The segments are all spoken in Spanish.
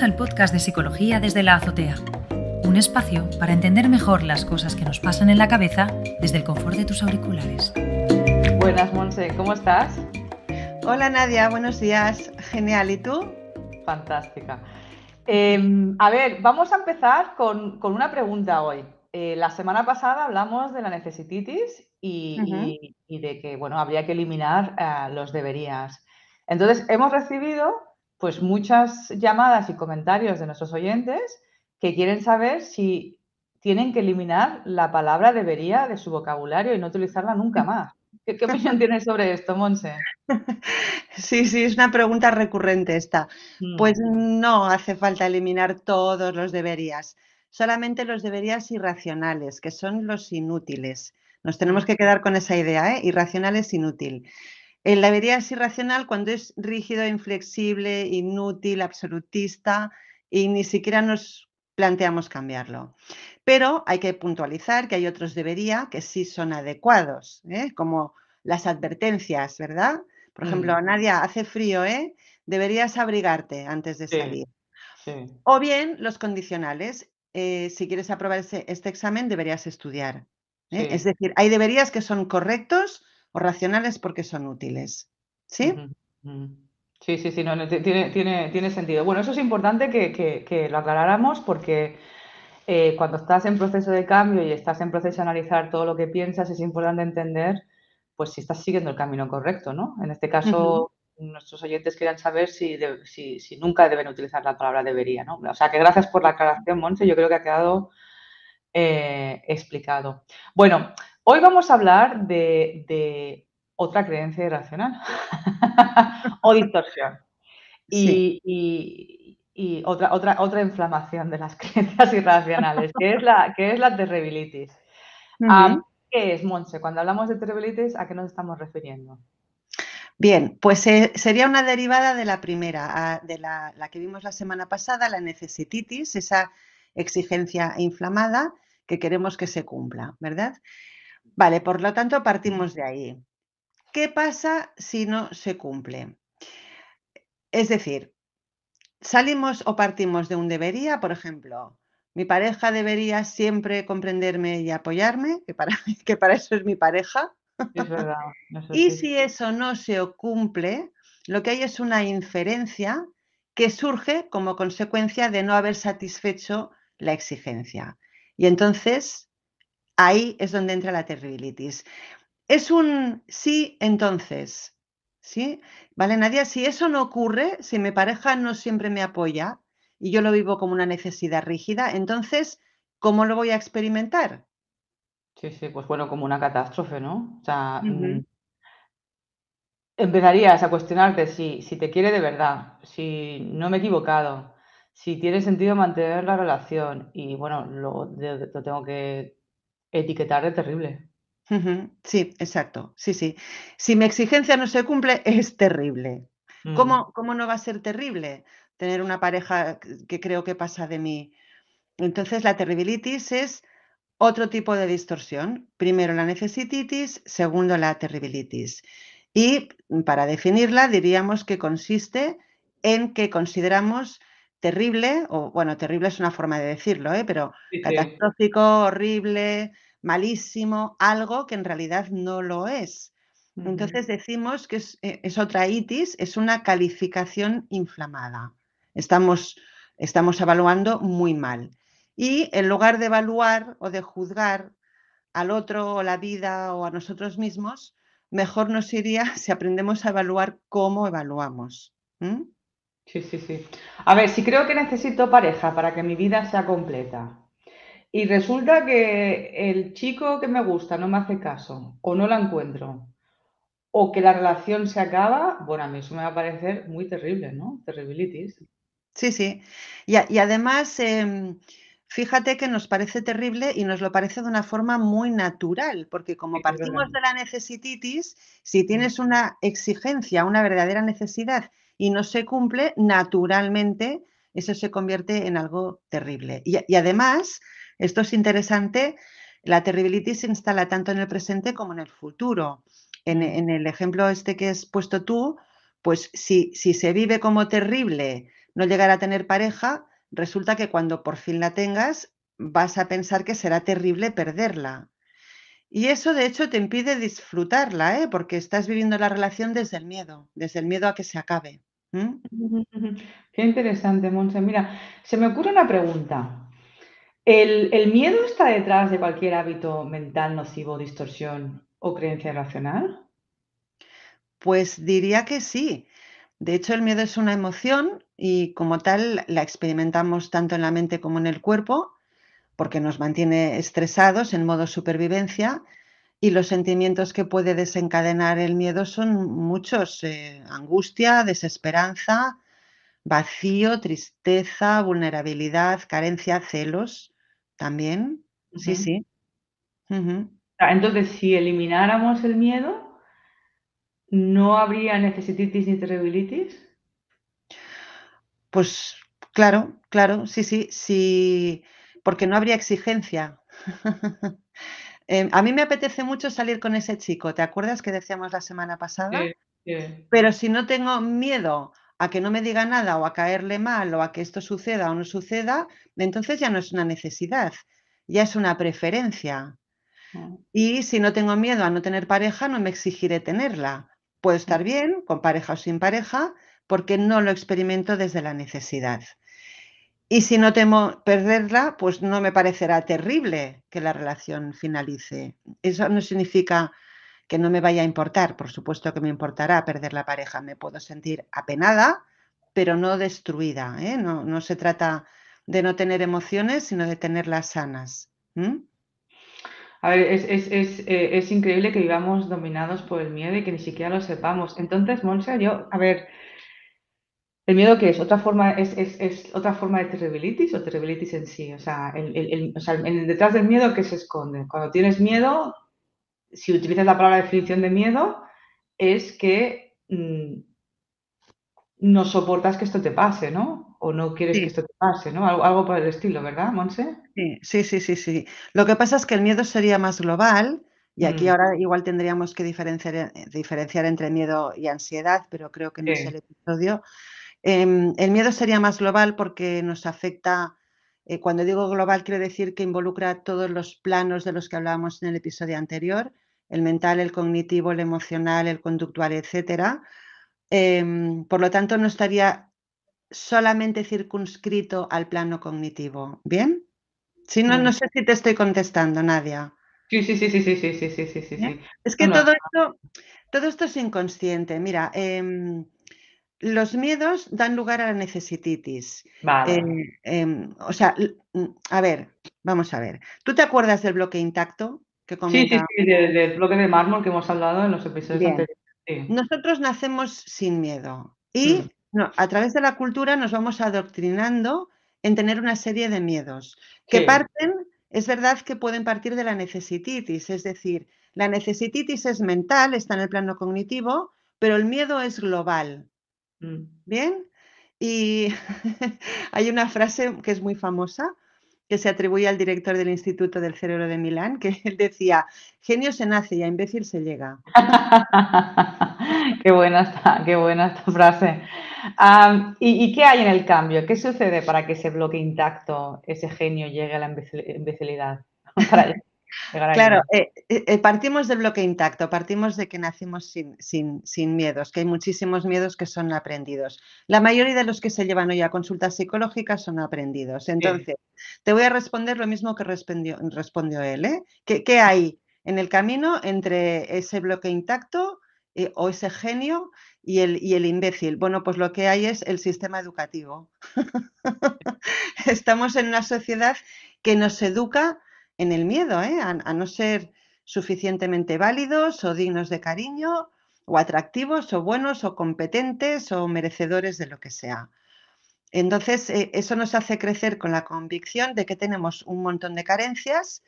Bienvenidos al podcast de Psicología desde la azotea. Un espacio para entender mejor las cosas que nos pasan en la cabeza desde el confort de tus auriculares. Buenas, Monse, ¿cómo estás? Hola Nadia, buenos días. Genial, ¿y tú? Fantástica. A ver, vamos a empezar con una pregunta hoy. La semana pasada hablamos de la necesititis y de que, bueno, habría que eliminar los deberías. Entonces, hemos recibido pues muchas llamadas y comentarios de nuestros oyentes que quieren saber si tienen que eliminar la palabra debería de su vocabulario y no utilizarla nunca más. ¿Qué opinión tienes sobre esto, Monse? Sí, es una pregunta recurrente esta. Pues no hace falta eliminar todos los deberías, solamente los deberías irracionales, que son los inútiles. Nos tenemos que quedar con esa idea, ¿eh? Irracional es inútil. El debería es irracional cuando es rígido, inflexible, inútil, absolutista y ni siquiera nos planteamos cambiarlo. Pero hay que puntualizar que hay otros debería que sí son adecuados, ¿eh? Como las advertencias, ¿verdad? Por ejemplo, Nadia, hace frío, ¿eh? Deberías abrigarte antes de salir. Sí. O bien los condicionales. Si quieres aprobar este examen, deberías estudiar. Sí. Es decir, hay deberías que son correctos o racionales porque son útiles. ¿Sí? Sí, no, tiene sentido. Bueno, eso es importante que lo aclaráramos porque cuando estás en proceso de cambio y estás en proceso de analizar todo lo que piensas, es importante entender pues si estás siguiendo el camino correcto, ¿no? En este caso, nuestros oyentes querían saber si nunca deben utilizar la palabra debería, ¿no? O sea, que gracias por la aclaración, Monse, yo creo que ha quedado explicado. Bueno, hoy vamos a hablar de otra creencia irracional o distorsión. Sí. Y otra inflamación de las creencias irracionales, que es la terribilitis. ¿Qué es, Monse? Cuando hablamos de terribilitis, ¿a qué nos estamos refiriendo? Bien, pues sería una derivada de la primera, de la que vimos la semana pasada, la necesititis, esa exigencia inflamada que queremos que se cumpla, ¿verdad? Vale, por lo tanto, partimos de ahí. ¿Qué pasa si no se cumple? Es decir, salimos o partimos de un debería, por ejemplo, mi pareja debería siempre comprenderme y apoyarme, que para eso es mi pareja. Es verdad. Y si eso no se cumple, lo que hay es una inferencia que surge como consecuencia de no haber satisfecho la exigencia. Y entonces, ahí es donde entra la terribilitis. Es un sí, entonces. ¿Sí? ¿Vale, Nadia? Si eso no ocurre, si mi pareja no siempre me apoya y yo lo vivo como una necesidad rígida, entonces, ¿cómo lo voy a experimentar? Sí, pues bueno, como una catástrofe, ¿no? O sea, empezarías a cuestionarte si te quiere de verdad, si no me he equivocado, si tiene sentido mantener la relación y bueno, lo tengo que etiquetar de terrible. Sí, exacto. Sí. Si mi exigencia no se cumple, es terrible. ¿Cómo no va a ser terrible tener una pareja que creo que pasa de mí? Entonces, la terribilitis es otro tipo de distorsión. Primero la necesititis, segundo la terribilitis. Y para definirla, diríamos que consiste en que consideramos terrible, o bueno, terrible es una forma de decirlo, pero Sí. catastrófico, horrible, malísimo, algo que en realidad no lo es. Entonces decimos que es otra itis, es una calificación inflamada. Estamos evaluando muy mal. Y en lugar de evaluar o de juzgar al otro o la vida o a nosotros mismos, mejor nos iría si aprendemos a evaluar cómo evaluamos. Sí. A ver, si creo que necesito pareja para que mi vida sea completa y resulta que el chico que me gusta no me hace caso o no la encuentro o que la relación se acaba, bueno, a mí eso me va a parecer muy terrible, ¿no? Terribilitis. Sí. Y además, fíjate que nos parece terrible y nos lo parece de una forma muy natural, porque como Sí, es verdad. partimos de la necesititis, si tienes una exigencia, una verdadera necesidad y no se cumple, naturalmente eso se convierte en algo terrible. Y además, esto es interesante, la terribilitis se instala tanto en el presente como en el futuro. En el ejemplo este que has puesto tú, pues si se vive como terrible, no llegar a tener pareja, resulta que cuando por fin la tengas vas a pensar que será terrible perderla. Y eso, de hecho, te impide disfrutarla, ¿eh? Porque estás viviendo la relación desde el miedo a que se acabe. Qué interesante, Monse. Mira, se me ocurre una pregunta. ¿El miedo está detrás de cualquier hábito mental nocivo, distorsión o creencia irracional? Pues diría que sí. De hecho, el miedo es una emoción y como tal la experimentamos tanto en la mente como en el cuerpo, porque nos mantiene estresados en modo supervivencia y los sentimientos que puede desencadenar el miedo son muchos: angustia, desesperanza, vacío, tristeza, vulnerabilidad, carencia, celos también. Sí, Ujú. sí. Ujú. Entonces, si elimináramos el miedo, ¿no habría necesititis ni cerebritis? Pues claro, claro, sí, sí, sí, porque no habría exigencia. A mí me apetece mucho salir con ese chico, ¿te acuerdas que decíamos la semana pasada? Sí, sí. Pero si no tengo miedo a que no me diga nada o a caerle mal o a que esto suceda o no suceda, entonces ya no es una necesidad, ya es una preferencia. Mm, Y si no tengo miedo a no tener pareja, no me exigiré tenerla. Puedo mm. estar bien, con pareja o sin pareja, porque no lo experimento desde la necesidad. Y si no temo perderla, pues no me parecerá terrible que la relación finalice. Eso no significa que no me vaya a importar. Por supuesto que me importará perder la pareja. Me puedo sentir apenada, pero no destruida, ¿eh? No se trata de no tener emociones, sino de tenerlas sanas. A ver, es increíble que vivamos dominados por el miedo y que ni siquiera lo sepamos. Entonces, Monse, a ver, ¿el miedo qué es? ¿Es otra forma de terribilitis o terribilitis en sí? O sea, detrás del miedo, ¿qué se esconde? Cuando tienes miedo, si utilizas la palabra definición de miedo, es que no soportas que esto te pase, ¿no? O no quieres que Sí, esto te pase, ¿no? Algo por el estilo, ¿verdad, Monse? sí, sí, sí, sí, sí. Lo que pasa es que el miedo sería más global y aquí Mm, ahora igual tendríamos que diferenciar entre miedo y ansiedad, pero creo que no es sí, el episodio. El miedo sería más global porque nos afecta, cuando digo global quiero decir que involucra todos los planos de los que hablábamos en el episodio anterior: el mental, el cognitivo, el emocional, el conductual, etcétera. Por lo tanto, no estaría solamente circunscrito al plano cognitivo. ¿Bien? Si no, no mm. sé si te estoy contestando, Nadia. Sí, sí, sí, sí, sí, sí, sí, sí, sí, sí, ¿Bien? sí. Es No, que no. todo esto es inconsciente. Mira, los miedos dan lugar a la necesititis. Vale. O sea, a ver, vamos a ver. ¿Tú te acuerdas del bloque intacto que Sí, sí, comenta? sí, del bloque de mármol que hemos hablado en los episodios Bien, anteriores. Sí. nosotros nacemos sin miedo Mm, y a través de la cultura nos vamos adoctrinando en tener una serie de miedos que sí. es verdad que pueden partir de la necesititis, es decir, la necesititis es mental, está en el plano cognitivo, pero el miedo es global. Mm. Bien, y hay una frase que es muy famosa, que se atribuye al director del Instituto del Cerebro de Milán, que él decía: genio se nace y a imbécil se llega. Qué buena esta frase. ¿Y qué hay en el cambio? ¿Qué sucede para que ese bloque intacto, ese genio, llegue a la imbecilidad? Para llegar Claro, allí. partimos del bloque intacto, partimos de que nacimos sin miedos, que hay muchísimos miedos que son aprendidos. La mayoría de los que se llevan hoy a consultas psicológicas son aprendidos. Sí. Entonces, te voy a responder lo mismo que respondió él, ¿eh? ¿Qué hay en el camino entre ese bloque intacto, o ese genio y el imbécil? Bueno, pues lo que hay es el sistema educativo. Estamos en una sociedad que nos educa en el miedo, ¿eh? A no ser suficientemente válidos o dignos de cariño o atractivos o buenos o competentes o merecedores de lo que sea. Entonces, eso nos hace crecer con la convicción de que tenemos un montón de carencias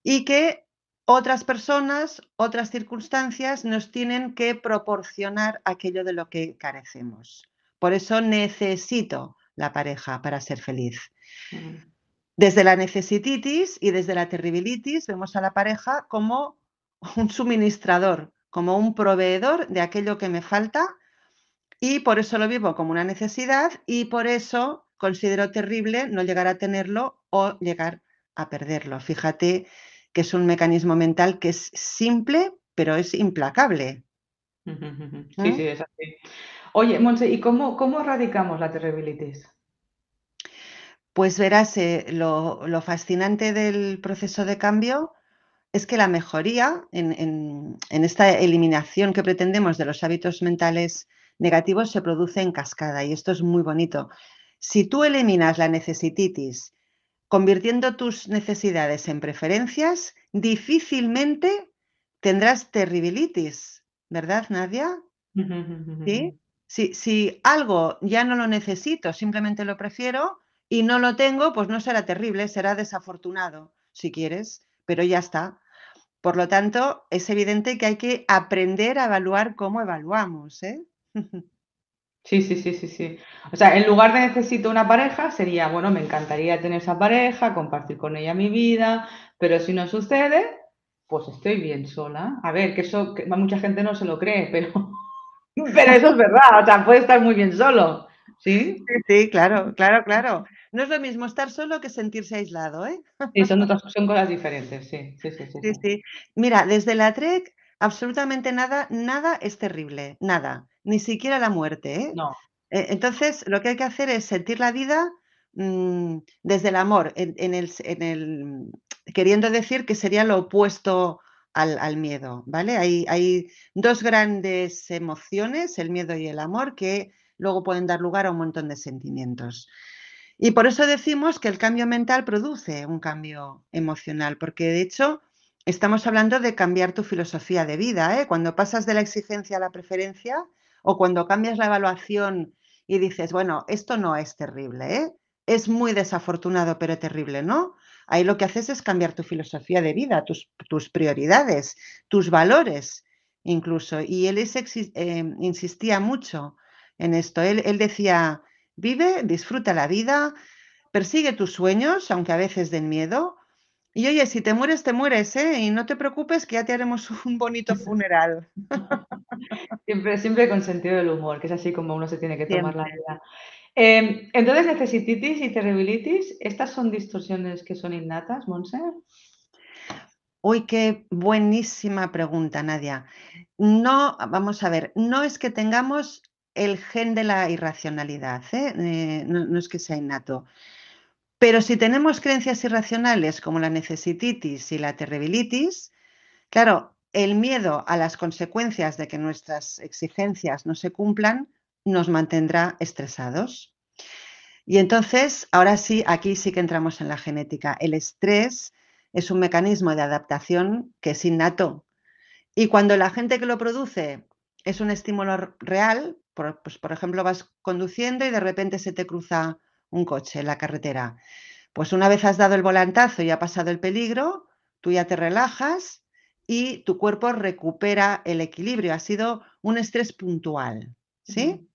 y que otras personas, otras circunstancias nos tienen que proporcionar aquello de lo que carecemos. Por eso necesito la pareja para ser feliz. Mm. Desde la necesititis y desde la terribilitis vemos a la pareja como un suministrador, como un proveedor de aquello que me falta Y por eso lo vivo como una necesidad y por eso considero terrible no llegar a tenerlo o llegar a perderlo. Fíjate que es un mecanismo mental que es simple, pero es implacable. Sí, sí, es así. Oye, Montse, ¿y cómo erradicamos la terribilitis? Pues verás, lo fascinante del proceso de cambio es que la mejoría en esta eliminación que pretendemos de los hábitos mentales negativos se produce en cascada y esto es muy bonito. Si tú eliminas la necesititis convirtiendo tus necesidades en preferencias, difícilmente tendrás terribilitis, ¿verdad, Nadia? ¿Sí? Si algo ya no lo necesito, simplemente lo prefiero y no lo tengo, pues no será terrible, será desafortunado, si quieres, pero ya está. Por lo tanto, es evidente que hay que aprender a evaluar cómo evaluamos, ¿eh? Sí, sí, sí, sí, sí. O sea, en lugar de necesito una pareja, sería, bueno, me encantaría tener esa pareja, compartir con ella mi vida, pero si no sucede, pues estoy bien sola. A ver, que eso que mucha gente no se lo cree, pero eso es verdad, o sea, puede estar muy bien solo, ¿sí? Sí, claro, claro, claro. No es lo mismo estar solo que sentirse aislado, ¿eh? Sí, son cosas diferentes, sí, sí, sí, sí, Sí, sí. sí. Mira, desde la TREC absolutamente nada, nada es terrible, nada, ni siquiera la muerte, ¿eh? No. Entonces, lo que hay que hacer es sentir la vida desde el amor, queriendo decir que sería lo opuesto al miedo, ¿vale? Hay dos grandes emociones, el miedo y el amor, que luego pueden dar lugar a un montón de sentimientos. Y por eso decimos que el cambio mental produce un cambio emocional, porque de hecho estamos hablando de cambiar tu filosofía de vida, ¿eh? Cuando pasas de la exigencia a la preferencia o cuando cambias la evaluación y dices, bueno, esto no es terrible, ¿eh? Es muy desafortunado, pero terrible, ¿no? Ahí lo que haces es cambiar tu filosofía de vida, tus prioridades, tus valores incluso. Y él insistía mucho en esto. Él decía, vive, disfruta la vida, persigue tus sueños, aunque a veces den miedo. Y oye, si te mueres, te mueres, ¿eh? Y no te preocupes que ya te haremos un bonito funeral. Siempre con sentido del humor, que es así como uno se tiene que tomar la Siempre. vida. Entonces, necesititis y terribilitis, ¿estas son distorsiones que son innatas, Monse? Uy, qué buenísima pregunta, Nadia. No, vamos a ver, no es que tengamos el gen de la irracionalidad, ¿eh? No es que sea innato. Pero si tenemos creencias irracionales como la necesititis y la terribilitis, claro, el miedo a las consecuencias de que nuestras exigencias no se cumplan nos mantendrá estresados. Y entonces, ahora sí, aquí sí que entramos en la genética. El estrés es un mecanismo de adaptación que es innato. Y cuando la gente que lo produce es un estímulo real, pues, por ejemplo, vas conduciendo y de repente se te cruza un coche en la carretera. Pues una vez has dado el volantazo y ha pasado el peligro, tú ya te relajas y tu cuerpo recupera el equilibrio. Ha sido un estrés puntual, ¿sí?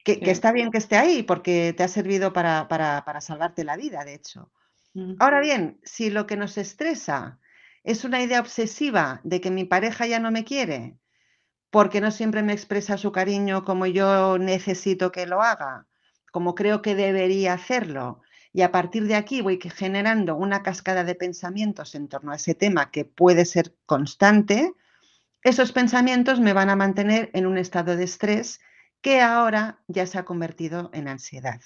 Que Sí. está bien que esté ahí porque te ha servido para salvarte la vida, de hecho. Mm. Ahora bien, si lo que nos estresa es una idea obsesiva de que mi pareja ya no me quiere porque no siempre me expresa su cariño como yo necesito que lo haga, como creo que debería hacerlo, y a partir de aquí voy generando una cascada de pensamientos en torno a ese tema que puede ser constante, esos pensamientos me van a mantener en un estado de estrés que ahora ya se ha convertido en ansiedad.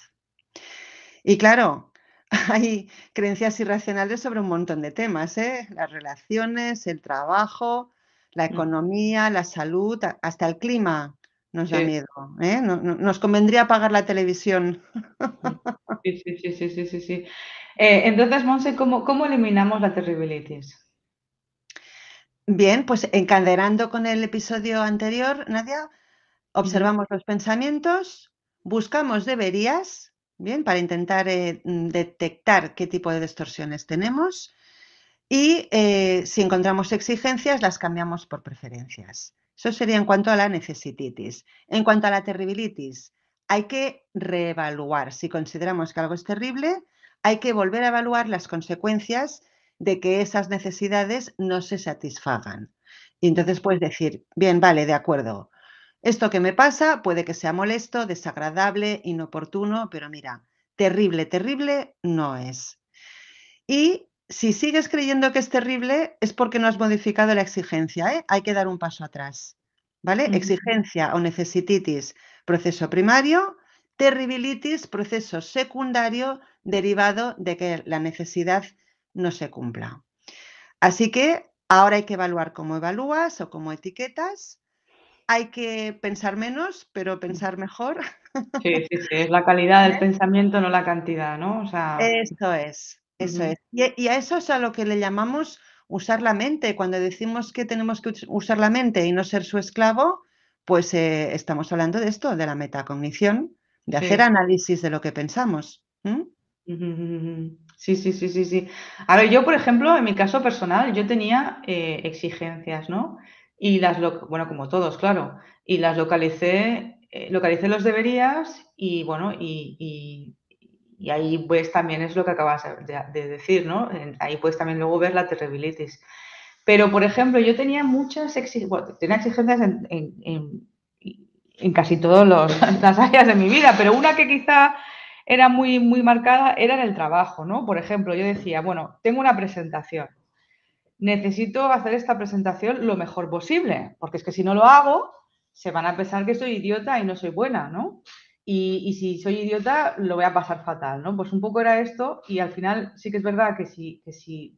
Y claro, hay creencias irracionales sobre un montón de temas, ¿eh? Las relaciones, el trabajo, la Mm. economía, la salud, hasta el clima nos da Sí. miedo, ¿eh? Nos convendría apagar la televisión. Mm. Sí, sí, sí, sí, sí, sí, sí. Entonces, Monse, ¿cómo eliminamos la terribilitis? Bien, pues encadenando con el episodio anterior, Nadia, Ujú. observamos los pensamientos, buscamos deberías, bien, para intentar detectar qué tipo de distorsiones tenemos. Y si encontramos exigencias, las cambiamos por preferencias. Eso sería en cuanto a la necesititis. En cuanto a la terribilitis, hay que reevaluar. Si consideramos que algo es terrible, hay que volver a evaluar las consecuencias de que esas necesidades no se satisfagan. Y entonces puedes decir, bien, vale, de acuerdo. Esto que me pasa puede que sea molesto, desagradable, inoportuno, pero mira, terrible, terrible no es. Y si sigues creyendo que es terrible, es porque no has modificado la exigencia, ¿eh? Hay que dar un paso atrás, ¿vale? Exigencia o necesititis, proceso primario, terribilitis, proceso secundario derivado de que la necesidad no se cumpla. Así que ahora hay que evaluar cómo evalúas o cómo etiquetas. Hay que pensar menos, pero pensar mejor. Sí, sí, sí, es la calidad del pensamiento, no la cantidad, ¿no? O sea, Eso es, eso es. Y a eso es a lo que le llamamos usar la mente. Cuando decimos que tenemos que usar la mente y no ser su esclavo, pues estamos hablando de esto, de la metacognición, de hacer sí. análisis de lo que pensamos. Sí, sí, sí, sí, sí. A ver, yo, por ejemplo, en mi caso personal, yo tenía exigencias, ¿no? Y bueno, como todos, claro, y las localicé los deberías y bueno, y ahí pues también es lo que acabas de decir, ¿no? Ahí puedes también luego ver la terribilitis. Pero, por ejemplo, yo tenía muchas tenía exigencias en casi todas las áreas de mi vida, pero una que quizá era muy, muy marcada era en el trabajo, ¿no? Por ejemplo, yo decía, bueno, tengo una presentación, necesito hacer esta presentación lo mejor posible, porque es que si no lo hago, se van a pensar que soy idiota y no soy buena, ¿no? Y si soy idiota, lo voy a pasar fatal, ¿no? Pues un poco era esto y al final sí que es verdad que si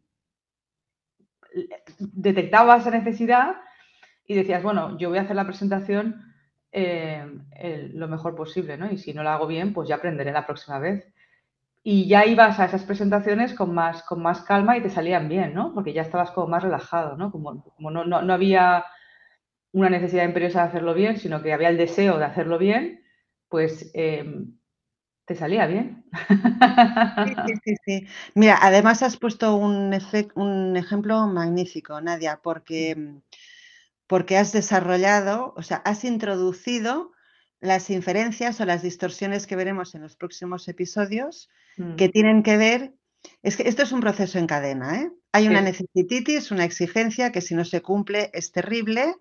detectaba esa necesidad y decías, bueno, yo voy a hacer la presentación lo mejor posible, ¿no? Y si no la hago bien, pues ya aprenderé la próxima vez. Y ya ibas a esas presentaciones con más calma y te salían bien, ¿no? Porque ya estabas como más relajado, ¿no? Como no había una necesidad imperiosa de hacerlo bien, sino que había el deseo de hacerlo bien, pues te salía bien. Sí, sí, sí, sí. Mira, además has puesto un ejemplo magnífico, Nadia, porque has desarrollado, o sea, has introducido las inferencias o las distorsiones que veremos en los próximos episodios que tienen que ver, es que esto es un proceso en cadena, ¿eh? Hay una necesititis, una exigencia que si no se cumple es terrible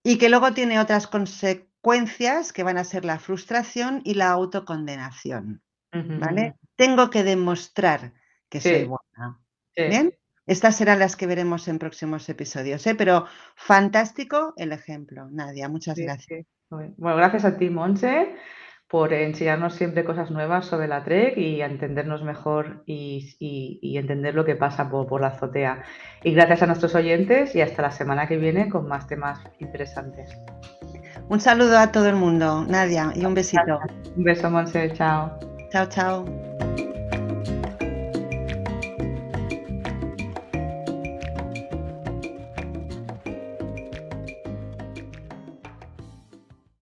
y que luego tiene otras consecuencias que van a ser la frustración y la autocondenación, ¿vale? Tengo que demostrar que soy buena, ¿bien? Estas serán las que veremos en próximos episodios, ¿eh? Pero fantástico el ejemplo, Nadia, muchas gracias. Bueno, gracias a ti, Montse, por enseñarnos siempre cosas nuevas sobre la TREC y a entendernos mejor y entender lo que pasa por la azotea. Y gracias a nuestros oyentes y hasta la semana que viene con más temas interesantes. Un saludo a todo el mundo, Nadia, y un besito. Un beso, Montse, chao. Chao, chao.